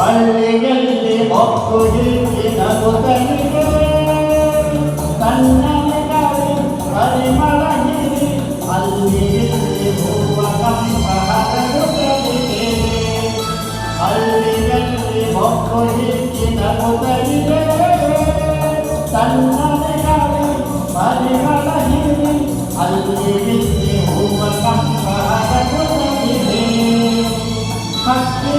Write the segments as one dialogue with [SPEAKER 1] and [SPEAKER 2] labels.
[SPEAKER 1] ಹಳ್ಳಿಯಲ್ಲಿ ಹೊತ್ತು ಹೀಗೆ ನಗುತ್ತಲಿದೆ ತಣ್ಣನೆ ಗಾಳಿ ಪರಿಮಳ ಹೀರಿ ಅಲ್ಲಿ ಇಲ್ಲಿ ಹೂವ ಕಂಪ ಹರಡುತ್ತಲಿದೆ ಹಳ್ಳಿಯಲ್ಲಿ ಹೊತ್ತು ಹೀಗೆ ನಗುತ್ತಲಿದೆ ತಣ್ಣನೆ ಗಾಳಿ ಪರಿಮಳ ಹೀರಿ ಅಲ್ಲಿ ಇಲ್ಲಿ ಹೂವ ಕಂಪ ಹರಡುತ್ತಲಿದೆ ಹಕ್ಕಿ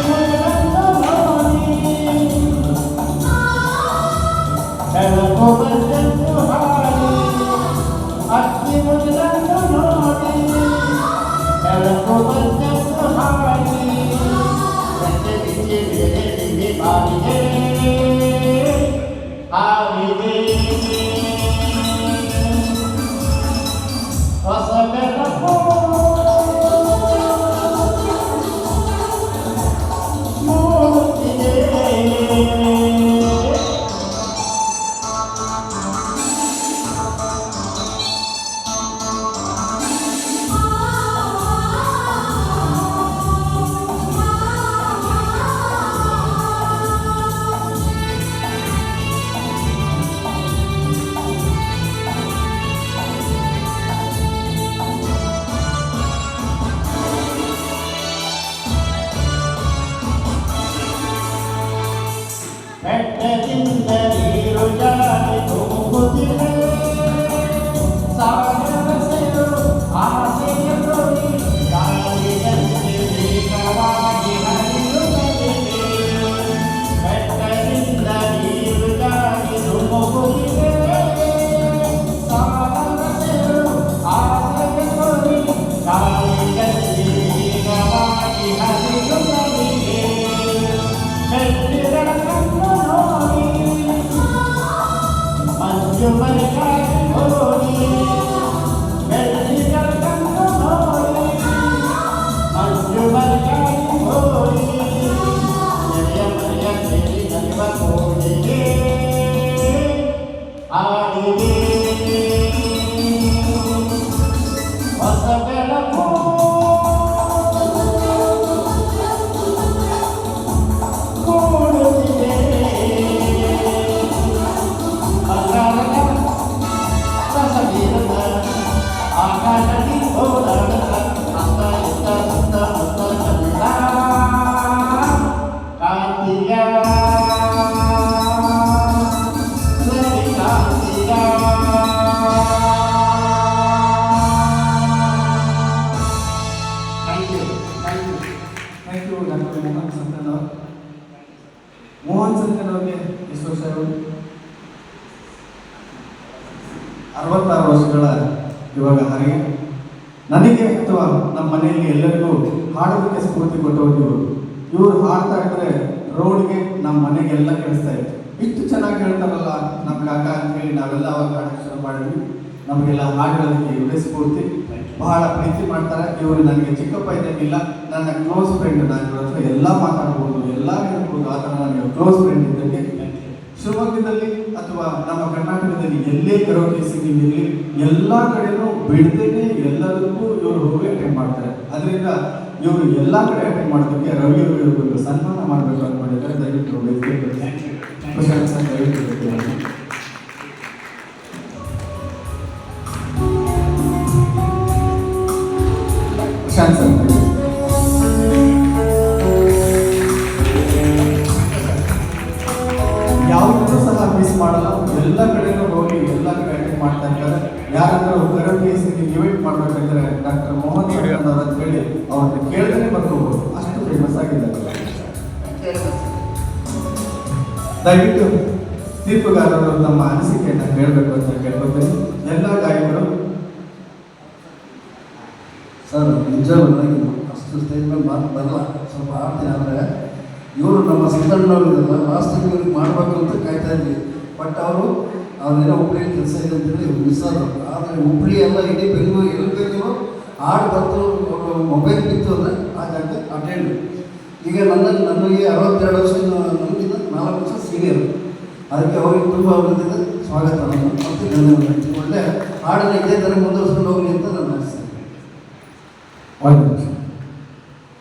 [SPEAKER 1] ಬೆಳಕು ಬಂದದ್ದು ಹಾಡಿ ಅಕ್ಕಿ ಮುಗಿದದ್ದು ನೋಡಿ ಬೆಳಕು ಬಂದದ್ದು ಹಾಡಿ ರಜೆ ಬಿಚ್ಚಿ ಬೇರೆ ಬಾರಿಗೆ ಹಾಡಿದೆ ಹೊಸ ಬೆಳಕು ಮೂಡುತ್ತಿದೆ ಬೆಟ್ಟದಿಂದ ನೀರು ಜಾರಿ ತುಂಬುತ್ತಿದೆ ಸಾಗರ ಸೇರು ಆಸೆಯ ತೋರಿ ಗಾಳಿಯಲ್ಲಿ ವೇಗವಾಗಿ ಹರಿಯುತ್ತದೆ ಬೆಟ್ಟದಿಂದ ನೀರು ಜಾರಿ ತುಂಬುತ್ತಿದೆ ಸಾಗರ ಸೇರು ಆಸೆಯ ತೋರಿ ಗಾಳಿಯಲ್ಲಿ ವೇಗವಾಗಿ ಹರಿಯುತ್ತದೆ ಬೆಟ್ಟಿಗಳ ಮರಿಕಾಯಿ ಹೋಗಿ ಬೆಳ್ಳಿಗಳ ಕಣ್ಣು ನೋಡಿ ಮಂಜು ಮರಿಕಾಯಿ ಹೋಗಿ ನೆರೆಯ ಮರೆಯ ಕೇಳಿ ನಲಿವ ಕೋಡಿಗೆ ಹಾಡಿಗೆ ಹೊಸ ಬೆಳಕು ಕೂಡುತ್ತಿದೆ ಆಕಾಶದಿ ಓಡಾಡುತ್ತ ಅತ್ತ ಇತ್ತ ಸುತ್ತ ಮುತ್ತ ಚಂದ ಕಾಂತಿಯ ಸರಿ ಕಾಂತಿಯ thank you doctor Mohan Sankan ಅವರು. ಮೋಹನ್ ಸಂಕನ್ ಅವರಿಗೆ ಎಷ್ಟು ವರ್ಷ? 66 ವರ್ಷಗಳ ಇವಾಗ ಹಾಗೆ ನನಗೆ ಅಥವಾ ನಮ್ಮ ಮನೆಯಲ್ಲಿ ಎಲ್ಲರಿಗೂ ಹಾಡೋದಕ್ಕೆ ಸ್ಫೂರ್ತಿ ಕೊಟ್ಟವರು ಇವರು ಹಾಡ್ತಾ ಇದ್ರೆ ರೋಡ್ಗೆ ನಮ್ಮ ಮನೆಗೆಲ್ಲ ಕೇಳಿಸ್ತಾ ಇತ್ತು. ಇಷ್ಟು ಚೆನ್ನಾಗಿ ಹೇಳ್ತಾರಲ್ಲ ನಮ್ಮ ಕಾಕ ಅಂತ ಹೇಳಿ ನಾವೆಲ್ಲ ಅವಾಗ ಹಾಡಕ್ಕೆ ಶುರು ಮಾಡಿದ್ವಿ. ನಮಗೆಲ್ಲ ಹಾಡೋದಕ್ಕೆ ಇವರೇ ಸ್ಫೂರ್ತಿ. ಬಹಳ ಪ್ರೀತಿ ಮಾಡ್ತಾರೆ ಇವರು. ನನಗೆ ಚಿಕ್ಕಪ್ಪ ಇದ್ದಂಗಿಲ್ಲ, ನನ್ನ ಕ್ಲೋಸ್ ಫ್ರೆಂಡ್. ನಾನು ಇವ್ರ ಹತ್ರ ಎಲ್ಲ ಮಾತಾಡ್ಬೋದು, ಎಲ್ಲ ಹೇಳ್ಬೋದು. ಆ ಥರ ನನಗೆ ಕ್ಲೋಸ್ ಫ್ರೆಂಡ್ ಇದ್ದಂಗೆ. ಶಿವಮೊಗ್ಗದಲ್ಲಿ ಅಥವಾ ನಮ್ಮ ಕರ್ನಾಟಕದಲ್ಲಿ ಎಲ್ಲೇ ಕರೋಕೆ ಸಿಂಗಿಂಗ್ ಎಲ್ಲ ಕಡೆನೂ ಬಿಡದೇನೆ ಎಲ್ಲದಕ್ಕೂ ಇವರು ಹೋಗಿ ಅಟೆಂಡ್ ಮಾಡ್ತಾರೆ. ಅದರಿಂದ ಇವರು ಎಲ್ಲ ಕಡೆ ಅಟೆಂಡ್ ಮಾಡೋದಕ್ಕೆ ರವಿ ಅವರು ಸನ್ಮಾನ ಮಾಡಬೇಕು ಅಂದ್ಕೊಂಡಿದ್ದಾರೆ. ದಯವಿಟ್ಟು ಪ್ರಶಾಂತ್ ಸರ್ ದಯವಿಟ್ಟು ಪ್ರಶಾಂತ್ ಸರ್ ಯಾವುದೂ ಸಹ ಮಿಸ್ ಮಾಡಲ್ಲ. ಎಲ್ಲ ಕಡೆನೂ ಹೋಗಿ ಎಲ್ಲ ಕಡೆ ಅಟೆಂಡ್ ಮಾಡ್ತಾ ಇದ್ದಾರೆ. ಯಾರಾದರೂ ಕರೋಕೆ ಸಿಂಗಿಂಗ್ ಇವೆಂಟ್ ಮಾಡಬೇಕಂದ್ರೆ ಡಾಕ್ಟರ್ ಮೋಹನ್ ಸಂಕನ್ ಅವರು ಅಂತ ಹೇಳಿ ಅವ್ರನ್ನ ಕೇಳಿದ್ರೆ ಬರ್ಕೋಬೋದು. ಅಷ್ಟು ಫೇಮಸ್ ಆಗಿದ್ದಾರೆ. ದಯವಿಟ್ಟು ತೀರ್ಪುಗಾರರು ತಮ್ಮ ಅನಿಸಿಕೆಯನ್ನು ಹೇಳಬೇಕು ಅಂತ ಕೇಳ್ಕೊತೀನಿ. ಎಲ್ಲ ಗಾಯಕರು
[SPEAKER 2] ಸರ್ ನಿಜವೂ ನನಗೆ ಅಷ್ಟು ಸ್ಟೇಜ್ ಮೇಲೆ ಮಾತು ಬರಲ್ಲ, ಸ್ವಲ್ಪ ಆಡ್ತೀನಿ. ಆದರೆ ಇವರು ನಮ್ಮ ಸಂಘಟನೆಯವರಿಗೆಲ್ಲ ಲಾಸ್ಟ್ ಟೈಮ್ ಇವ್ರಿಗೆ ಮಾಡಬೇಕು ಅಂತ ಕಾಯ್ತಾ ಇದ್ವಿ. ಬಟ್ ಅವರೇನೋ ಹುಬ್ಳಿಯಲ್ಲಿ ಕೆಲಸ ಇದೆ ಅಂತೇಳಿ ಮಿಸ್ ಆದರು. ಆದರೆ ಹುಬ್ಳಿ ಎಲ್ಲ ಇಡೀ ಬೆಂಗಳೂರು ಎಲ್ಲಿ ಬೇಕೋ ಹಾಡು ಬಂತು, ಮೊಬೈಲ್ ಬಿತ್ತು ಅಂದರೆ ಆ ಜಾಗ ಅಟೆಂಡ್. ಈಗ ನನಗೆ 62 ವರ್ಷ, ನಮಗಿಂತ 4 ವರ್ಷ ಸೀನಿಯರ್. ಅದಕ್ಕೆ ಅವ್ರಿಗೆ ತುಂಬ ಅವರಿಂದ ಸ್ವಾಗತ ಮತ್ತು ಧನ್ಯವಾದ. ಒಳ್ಳೆ ಹಾಡನ್ನು ಇದೇ ಥರ ಮುಂದುವರಿಸ್ಕೊಂಡು ಹೋಗಲಿ ಅಂತ ನಾನು ಆಶಿಸ್ತೇನೆ.